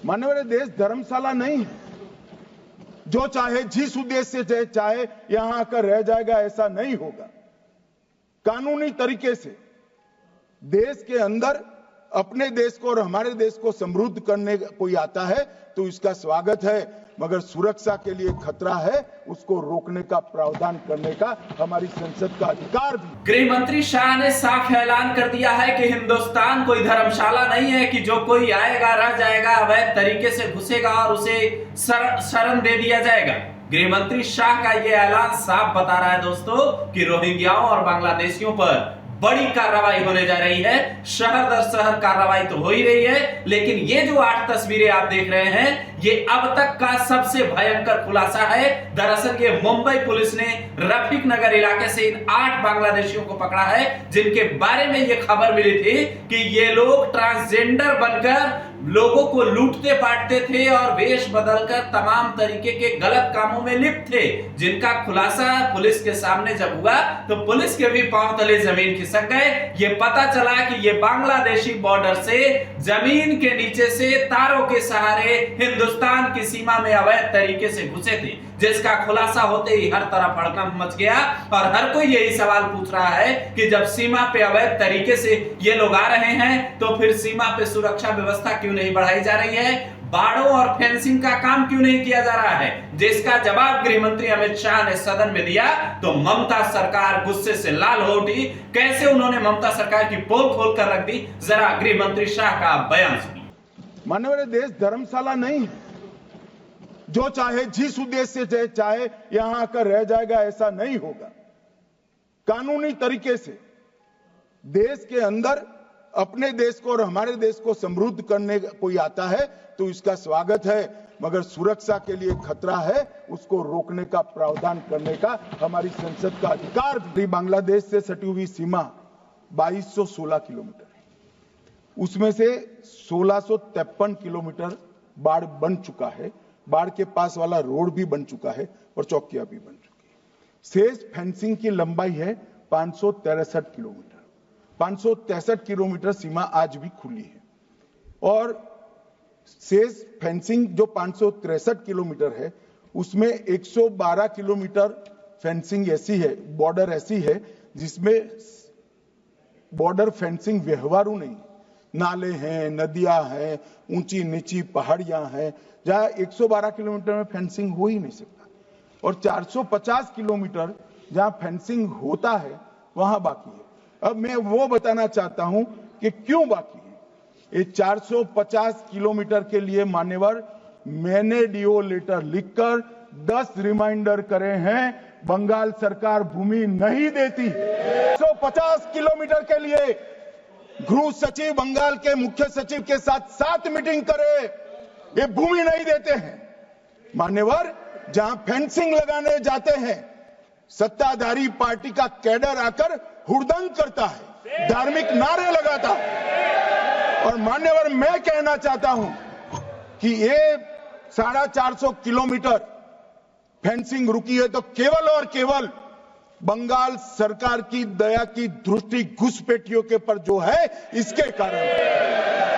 माननीय देश धर्मशाला नहीं है। जो चाहे जिस उद्देश्य से चाहे यहां आकर रह जाएगा, ऐसा नहीं होगा। कानूनी तरीके से देश के अंदर अपने देश को और हमारे देश को समृद्ध करने कोई आता है तो इसका स्वागत है, मगर सुरक्षा के लिए खतरा है, उसको रोकने का प्रावधान करने का हमारी संसद का अधिकार भी। गृह मंत्री शाह ने साफ ऐलान कर दिया है कि हिंदुस्तान कोई धर्मशाला नहीं है कि जो कोई आएगा रह जाएगा, अवैध तरीके से घुसेगा और उसे शरण दे दिया जाएगा। गृह मंत्री शाह का यह ऐलान साफ बता रहा है दोस्तों कि रोहिंग्याओं और बांग्लादेशियों पर बड़ी कार्रवाई होने जा रही है। शहर दर शहर कार्रवाई तो हो ही रही है, लेकिन ये जो 8 तस्वीरें आप देख रहे हैं, ये अब तक का सबसे भयंकर खुलासा है। दरअसल ये मुंबई पुलिस ने रफीक नगर इलाके से इन 8 बांग्लादेशियों को पकड़ा है, जिनके बारे में ये खबर मिली थी कि ये लोग ट्रांसजेंडर बनकर लोगों को लूटते पाटते थे और वेश बदलकर तमाम तरीके के गलत कामों में लिप्त थे, जिनका खुलासा पुलिस के सामने जब हुआ तो पुलिस के भी पांव तले जमीन खिसक गए। ये पता चला कि ये बांग्लादेशी बॉर्डर से जमीन के नीचे से तारों के सहारे हिंदुस्तान की सीमा में अवैध तरीके से घुसे थे, जिसका खुलासा होते ही हर तरफ हड़कंप मच गया और हर कोई यही सवाल पूछ रहा है कि जब सीमा पे अवैध तरीके से ये लोग आ रहे हैं तो फिर सीमा पे सुरक्षा व्यवस्था क्यों नहीं बढ़ाई जा रही है, बाड़ों और फेंसिंग का काम क्यों नहीं किया जा रहा है। जिसका जवाब गृह मंत्री अमित शाह ने सदन में दिया तो ममता सरकार गुस्से से लाल हो उठी। कैसे उन्होंने ममता सरकार की पोल खोल कर रख दी, जरा गृह मंत्री शाह का बयान सुनिए। माननीय देश धर्मशाला नहीं है। जो चाहे जिस उद्देश्य से चाहे यहां आकर रह जाएगा, ऐसा नहीं होगा। कानूनी तरीके से देश के अंदर अपने देश को और हमारे देश को समृद्ध करने कोई आता है तो इसका स्वागत है, मगर सुरक्षा के लिए खतरा है, उसको रोकने का प्रावधान करने का हमारी संसद का अधिकार भी। बांग्लादेश से सटी हुई सीमा 2216 किलोमीटर है, उसमें से 1653 किलोमीटर बाढ़ बन चुका है, बाढ़ के पास वाला रोड भी बन चुका है और चौकियां भी बन चुकी है। शेष फेंसिंग की लंबाई है 563 किलोमीटर। 563 किलोमीटर सीमा आज भी खुली है और शेष फेंसिंग जो 563 किलोमीटर है उसमें 112 किलोमीटर फेंसिंग ऐसी है, बॉर्डर ऐसी है जिसमें बॉर्डर फेंसिंग व्यवहारू नहीं, नाले हैं, नदियां हैं, ऊंची नीची पहाड़ियां हैं, जहां 112 किलोमीटर में फेंसिंग हो ही नहीं सकता और 450 किलोमीटर जहां फेंसिंग होता है वहां बाकी है। अब मैं वो बताना चाहता हूं कि क्यों बाकी है। ये 450 किलोमीटर के लिए मान्यवर मैंने डीओ लेटर लिखकर 10 रिमाइंडर करे हैं, बंगाल सरकार भूमि नहीं देती। 150 किलोमीटर के लिए गृह सचिव बंगाल के मुख्य सचिव के साथ 7 मीटिंग करे, ये भूमि नहीं देते हैं। मान्यवर जहां फेंसिंग लगाने जाते हैं, सत्ताधारी पार्टी का कैडर आकर हुड़दंग करता है, धार्मिक नारे लगाता है। और मान्यवर मैं कहना चाहता हूं कि ये 450 किलोमीटर फेंसिंग रुकी है तो केवल और केवल बंगाल सरकार की दया की दृष्टि घुसपैठियों के पर जो है, इसके कारण